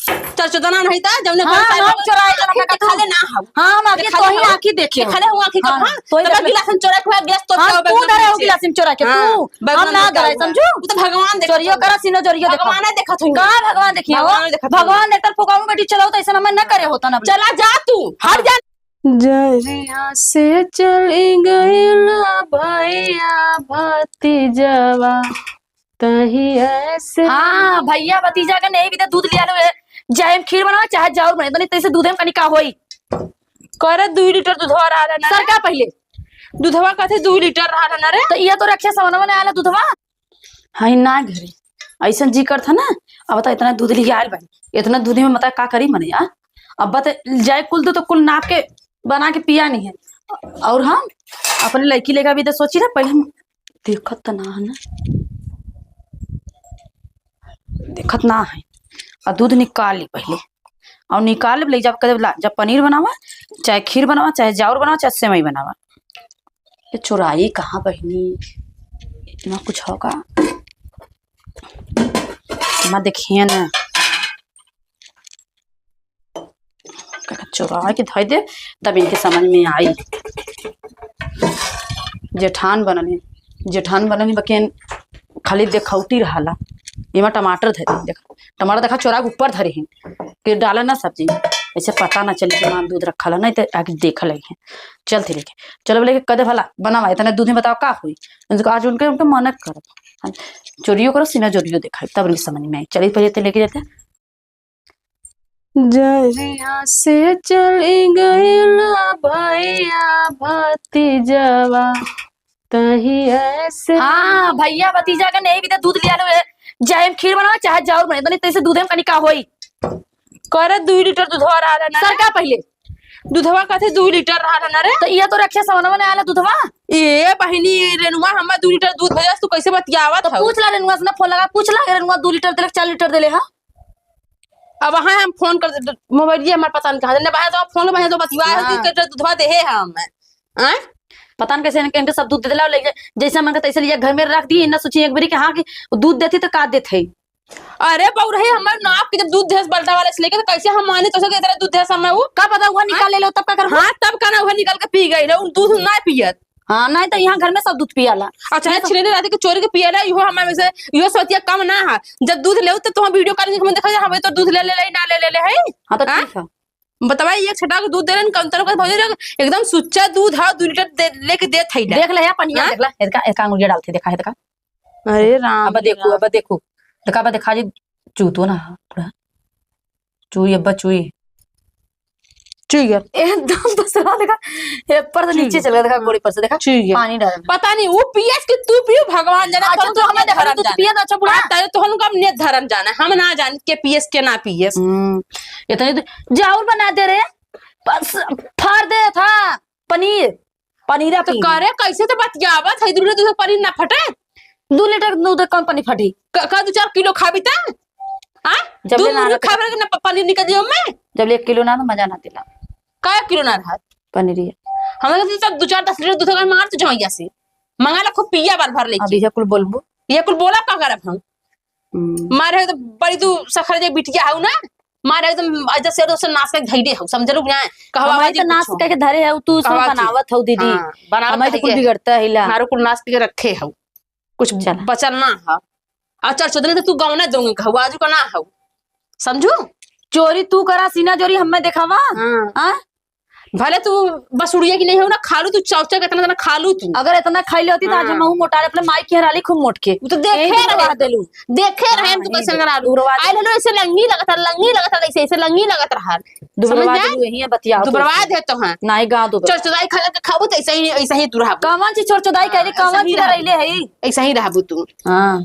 चरचोदना नहीं था जब ने हाँ, हम चोराए जना का खाले ना हो। हां हम आके तो ही आंखी देखे खाले हुआ आंखी का हां तो तब गिलास चोरा के गैस तो हां तू डरे हो गिलास में चोरा के तू हम ना डरे समझू तो भगवान देख चोरियो करा सीनो चोरियो देखो भगवान ने देखा तू का भगवान देखियो भगवान देखकर पुकाऊ बेटी चलाओ तो ऐसा ना करे होता ना चला जा तू हट जा। जरिया से चली गईला भैया भतीजवा तही ऐसे हां भैया भतीजा का नहीं भी तो दूध लिया लो चाहे खीर बनाओ चाहे जाऊर बने तो तैसे दूध में कनी का होई करे 2 लीटर दूधवा रहा ना सर का पहले दूधवा कथे 2 लीटर रहा ना रे तो ये तो रखे समनवा ने आला दूधवा हां ना घरे ऐसा जी कर था ना अब बता इतना दूध लिया आयल भाई इतना दूध में मता का करी मने यार अब बता जाए कुल तो कुल नाप के बना के पिया नहीं है और हम अपने लड़की लेगा भी तो सोची ना पहले हम देखत ना है ना देखत ना है और दूध निकाल ली पहले और निकाल ले जब जब पनीर बनावा चाहे खीर बनावा चाहे जाउर बनावा चाहे सेवई बनावा ये चुराई कहाँ बहनी इतना कुछ होगा मैं देखिए ना चुरा के धोई दे तब इनके समझ में आई जेठान बननी बकेन खाली देखौती रहाला इमा टमाटर धरे देखा टमाटर देखा चोरा के ऊपर धरे हैं कि डाला ना सब्जी ऐसे पता ना चले कि मां दूध रखा नहीं तो आगे देख लगे चलते लेके चलो लेके कदे भला बनावा इतना दूध में बताओ का हुई आज उनके मन करो चोरियो करो सीना चोरियो देखा तब नहीं समझ में आई चलिए पहले लेके जाते जरिया से चली गईला भैया भतीजवा तही ऐसे हाँ भैया भतीजा का नहीं भी तो दूध लिया लो चाहे खीर बनाओ चाहे जाउर बने तो तैसे दूध में कनी का होई करे 2 लीटर दूधवा रहा ना सर का पहले दूधवा कथे 2 लीटर रहा ना रे तो ये तो रखे समनवा ने आला दूधवा ए बहिनी रेनुआ हमरा 2 लीटर दूध भेजस तू कैसे बतियावत तो पूछ ला रेनुआ से ना फोन लगा पूछ ला रेनुआ 2 लीटर देले 4 लीटर देले हां अब हाँ हम फोन कर मोबाइल ये हमारे पता नहीं कहां ने बाहर तो फोन में तो बतिया के दूधवा दे है हम हैं पता नहीं कैसे इनके सब दूध दे दिला जैसे मन का तैसे लिया घर में रख दी ना सोची एक बारी कि हाँ कि दूध देती तो का देते अरे बहु रहे हमारे नाप के जब दूध देस बल्टा वाले से लेके तो कैसे हम माने तो सके तरह दूध देस हमें वो का पता हुआ निकाल ले लो तब का कर हां तब का ना वो निकाल के पी गई रे दूध ना पियत हाँ नहीं तो यहाँ घर में सब दूध पियाला अच्छा छिने रात के चोरी के पियाला इहो हमें में से इहो सतिया कम ना है जब दूध ले तो तुम वीडियो कॉल में देखा हमें तो दूध ले ना ले है हां तो ठीक है बतावा एक छटा के दूध दे रहे कंतर का भौजी एकदम सुच्चा दूध है 2 लीटर लेके दे थई देख ले पनिया देख ले एका अंगुलिया डालते देखा है देखा अरे राम अब देखो देखा अब देखा जी चूतो ना पूरा चूई अब चूई एकदम बसरा देखा ऊपर से नीचे चल गया देखा गोड़ी पर से देखा पानी डाल पता नहीं वो पियस के तू पियो भगवान जाने अच्छा तो हमें देखा तू पिया अच्छा बुढ़ा तायो तो हम कब ने धर्म जाना हम ना जान के पियस के ना पियस इतने जाउर बना दे रे बस फाड़ दे था पनीर तो करे कैसे तो बतियावत है दूर दूर पनीर ना फटे 2 लीटर दूध कौन पनीर फटी का 2-4 किलो खाबी ता हां जब ले खाबे के ना पनीर निकल दियो मैं जब ले 1 किलो ना तो मजा ना दिला का किलो ना रहा पनीर हमरा के सब 2-4-10 लीटर दूध का मार तो जइया से मंगा ला खूब पिया बार भर ले अभी ये कुल बोलबो ये कुल बोला का करब हम मारे तो बड़ी तू सखर जे बिटिया हउ ना मारे एकदम अज से दोस्त नाच के धइडे हउ समझलू ना कहवा हमारे तो नाच के धरे है तू सब बनावत हउ दीदी हमारे तो कुल बिगड़ता है हिला मारो कुल नाच के रखे हउ कुछ बचल ना है अच्छा चोदने तो तू गाँव ना दोगे कहू आजू का ना हउ समझू चोरी तू करा सीना चोरी हमें देखावा हां भले तू बसुड़िया की नहीं हो ना खालू तू चौचा के इतना खालू तू अगर इतना खाई ले होती तो आज हम मोटा अपने माई की हराली खूब मोट के तो देखे रहे तू कैसे आई लो ऐसे लंगी लगता ऐसे लंगी लगत रहा यही बतिया तू बर्बाद है तो हां नहीं गा दो चोरचोदाई खा के खाबू तो ऐसा ही तू रहबू कौन सी चोरचोदाई करे कौन सी रहले है ऐसा ही रहबू तू हां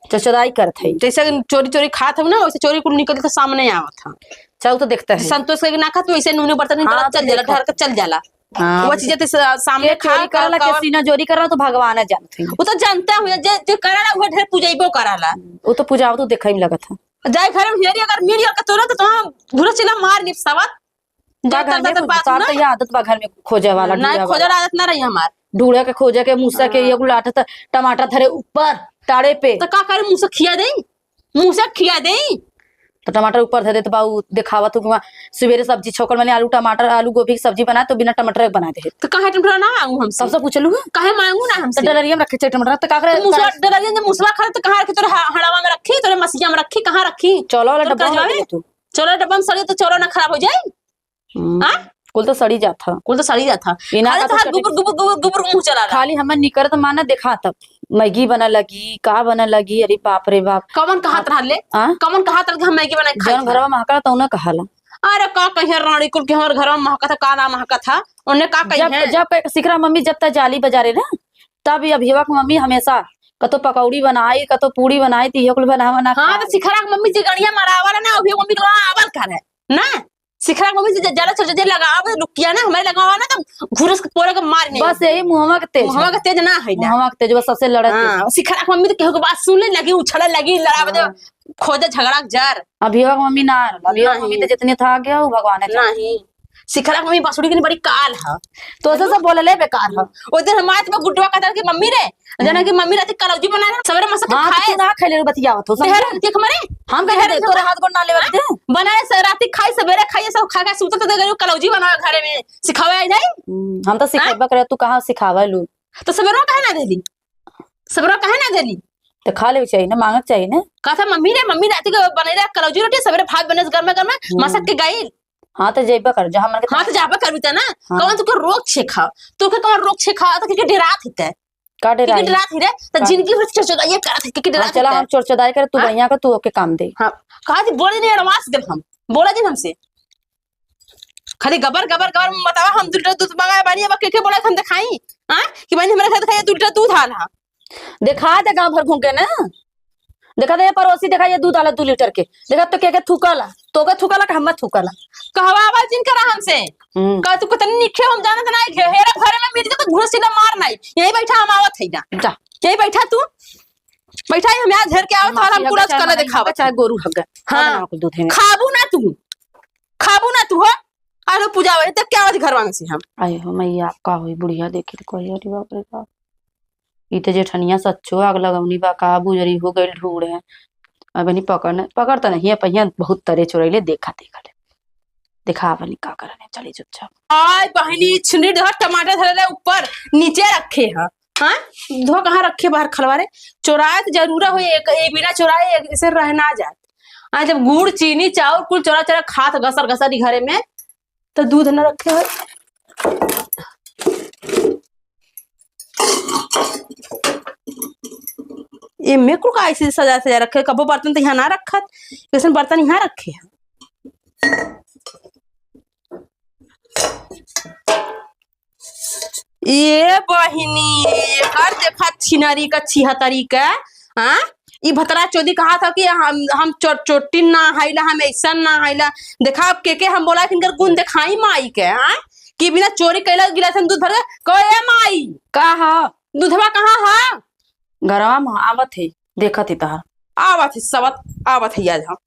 चोरचोदाई करत है जैसे चोरी खात हम ना वैसे चोरी कुल निकल के सामने आवत था चल तो देखता है संतोष के ना खा तू ऐसे नूने बर्तन नहीं चल जाला घर के चल जाला वो चीजें तो सामने खा करला के सीना चोरी करला तो भगवान है जानते वो तो जानता हूं जे कराला वो ढेर पूजैबो कराला वो तो पूजाव तो देखै में लगत है जाय घर में हेरी अगर मिल का तोरा तो धुरा चिला मार निप सवत तो ये आदत बा घर में खोजे वाला ना खोजे आदत ना रही हमार ढूढ़े के खोजे के मुसा के ये लाठा टमाटर धरे ऊपर टाड़े पे तो का करे मुंह से खिया दे तो टमाटर ऊपर धर दे तो बाऊ दिखावा तू सवेरे सब्जी छोकर मैंने आलू टमाटर आलू गोभी की सब्जी बनाए तो बिना टमाटर के बना दे तो काहे टमाटर ना मांगू हमसे सबसे पूछलू काहे मांगू ना तो हमसे डलरिया में रखे चाहिए टमाटर तो का करे मुसवा डलरिया ने मुसवा खा तो कहां रखी तोरे हड़ावा में रखी तोरे मसिया में रखी कहां रखी चलो वाला तो डब्बा में जाए? रख दे तू चलो डब्बा में सड़ी तो चलो ना खराब हो जाए हां कुल तो सड़ी जाता कुल तो सड़ी जाता इना अरे का तो तो गुबर गुबर गुबर गुबर मुंह चला रहा खाली हमर निकर तो माना देखा तब मैगी बना लगी का बना लगी अरे बाप रे बाप कमन कहां तरह ले हाँ? कमन कहां तरह हम मैगी बनाए खाई जन घरवा महका तो ना कहाला अरे का कहिए रानी कुल के हमर घर में महका था का ना महका था उन्हें का कही जब है जब सिखरा मम्मी जब तक जाली बजारे ना तब अभिवा की मम्मी हमेशा कतो पकौड़ी बनाई कतो पूड़ी बनाई थी कुल बना बना हां तो सिखरा के मम्मी जी गड़िया मारावा ना अभी मम्मी को आवल करे ना सिखरा के मम्मी जी जरा छोटे जे लगावे लुकिया ना हमारे लगावा ना तो घुरस के पोरे के मारने बस यही मुहवा के तेज मुहवा के तेज ना है ना मुहवा के तेज बस सबसे लड़त है। हां सिखरा के मम्मी तो केहू के बात सुनने लगी उछले लगी लड़ावे दे खोदे झगड़ा के जार अभिवा की मम्मी ना अभिवा की मम्मी तो जितने था गया वो भगवान है नहीं सिखरा के मम्मी बासुड़ी की बड़ी काल है तो ऐसा सब बोले बेकार है ओ दिन हमारे में गुड्डवा कहता कि मम्मी रे जना कि मम्मी रात कलौजी बनाए सवेरे मस्त हाँ खाए तू ना खाइले रे बतियावत हो देहर देख मरे हम कहे दे तोरे हाथ गोड़ ना लेवत दे बनाए से रात खाई सवेरे खाई सब खा के सुतत दे गयो कलौजी बनाए घरे में सिखावे आई नहीं हम तो सिखेबा करे तू कहां सिखावा लू तो सवेरे काहे ना देली सवेरे काहे ना देली तो खा ले चाहिए ना मांगक चाहिए ना कहता मम्मी रे मम्मी रात के बने रे कलौजी रोटी सवेरे भात बने घर में मसक के गई हाँ तो जेबा कर जहां मन के हां तो जाबा करबी ना कौन तू के रोक छे खा तू के कौन रोक छे खा तो के डरात हिते काटे के डरात हिरे तो जिंदगी भर चचोदा ये करत के डरात चला हम चोरचदाई करे तू बढ़िया कर तू ओके काम दे हां कहा थी बोले नहीं एडवांस दे हम बोला दिन हमसे खाली गबर गबर गबर बतावा हम 2 लीटर दूध मंगाए बानी अब के बोला हम दिखाई हां कि बहन हमारे घर खाए 2 लीटर दूध आला दिखा दे गांव भर घूम के ना देखा दे पड़ोसी देखा ये दूध आला 2 लीटर के देखा तो के थूकला तो के थूकला का हम थूकला कहवा आवाज जिन करा हमसे का तू कतनी निखे हम जानत नहीं घेरा घरे में मिल तो घुरसीला मार नहीं यही बैठा हम आवत है ना जा यही बैठा तू बैठा हम यहाँ घर के आवत वाला हम पूरा कला दिखावा चाहे गोरू हग हाँ दूध है खाबू ना तू हो आलो पूजा होए तब क्या आवत घरवा में से हम आए हो मैया आपका होई बुढ़िया देखी तो कोई अरे बाप रे बाप ई ते जेठनिया सच्चो आग लगौनी बा का बुजरी हो गइल ढूढ़ है अब नहीं पकड़ता नहीं है पहिया बहुत तरे चोरैले देखा दिखा बनी का करने चली चुपचाप आय बहनी छिंडी धर टमाटर धरे ऊपर नीचे रखे है हां धो कहां रखे बाहर खलवारे चोराए तो जरूर हो एक बिना चोराए ऐसे रहना जाए आ जब गुड़ चीनी चावल कुल चोरा चोरा खात घसर घसर घरे में तो दूध न रखे हो ये में कुल का ऐसे सजा रखे कबो बर्तन तो यहाँ ना रखत कैसे बर्तन यहाँ रखे हैं ये बहिनी हर देखा छिनरी का छिहतरी का हाँ ये भतरा चौधरी कहा था कि हम चोटी ना हाइला हम ऐसा ना हाइला देखा अब के हम बोला कि इनकर गुण दिखाई माई के हाँ कि बिना चोरी कैला गिलास में दूध भर कहे माई का दूधवा कहाँ है घरवा में आवत है देखत है तहार आवत है सबत आवत है आज हम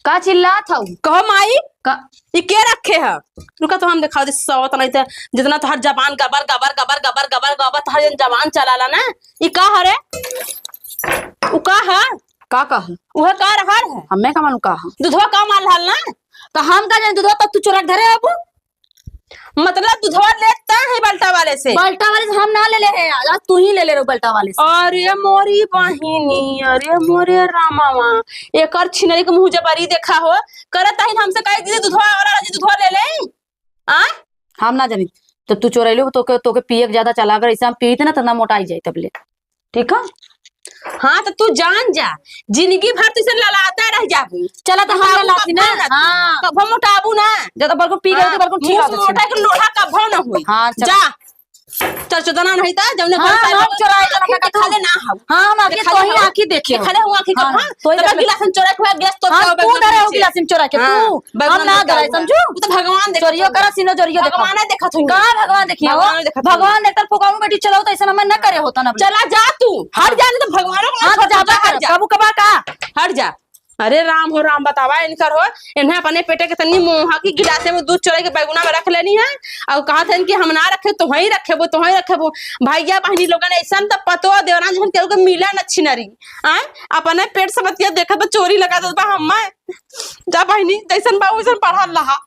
का चिल्ला था कहो माई का ये के रखे है रुका तो हम दिखा दे सबत नहीं तो जितना तो हर जबान गबर गबर गबर गबर गबर गबर तो हर जबान चलाला ना ये का हरे उ का है का वह का रहल है हमें का मालूम का दूधवा का माल हल ना तो हम का जाने दूधवा तब तू चोरा धरे अब मतलब दूधवा लेता है बल्टा वाले से हम ना ले हैं आज तू ही ले ले बल्टा वाले से अरे मोरी बहिनी अरे मोरे रामावा एकर छिनरी के मुंह जबरी देखा हो करत है हमसे कह दीदी दूधवा वाला दूधवा ले ले आ हम ना जानी जब तू चोरैलो तो के पिए ज्यादा चला अगर ऐसा हम पीते ना तो ना मोटाई जाए तब ले ठीक है हाँ तो तू जान जा जिंदगी भर तुझसे ललाता रह जाबू चला तो हम लाती ना हां कब मोटाबू ना जब तो बल्कु पी गए तो बल्कु ठीक है मोटा के लोहा का भव ना होई हां जा चरचोदना नहीं था जौने घर हां हम चोराई का खाले ना हो हां हम आके तो ही आंखी देखे खाले हुआ आंखी का तो तब गिलास में चोरा के गैस तो तू डरे हो गिलास में चोरा के तू हम ना डरे समझू तो भगवान देख चोरियो करा सिनो चोरियो देखो भगवान देखा तू का भगवान देखियो भगवान देखकर पुकाऊ बेटी चलाओ तो ऐसा मन ना करे होता ना चला जा तू हट जा नहीं तो भगवान को हां जाबा कर काबू कबा का हट जा अरे राम हो राम, बतावा इनकर हो। इन्हें अपने पेटे के तनी मोहा की गिलासे में दूध चोरे के बैगुना में रख लेनी है और कहा था कि हम ना रखे तो वहीं रखे वो भैया बहनी लोगन ऐसा तब पतो देवरा जहन के मिला न छिनरी आ अपने पेट से बतिया देखा तो चोरी लगा दे बा हम जा बहनी जैसन बा वैसन पढ़ल रहा।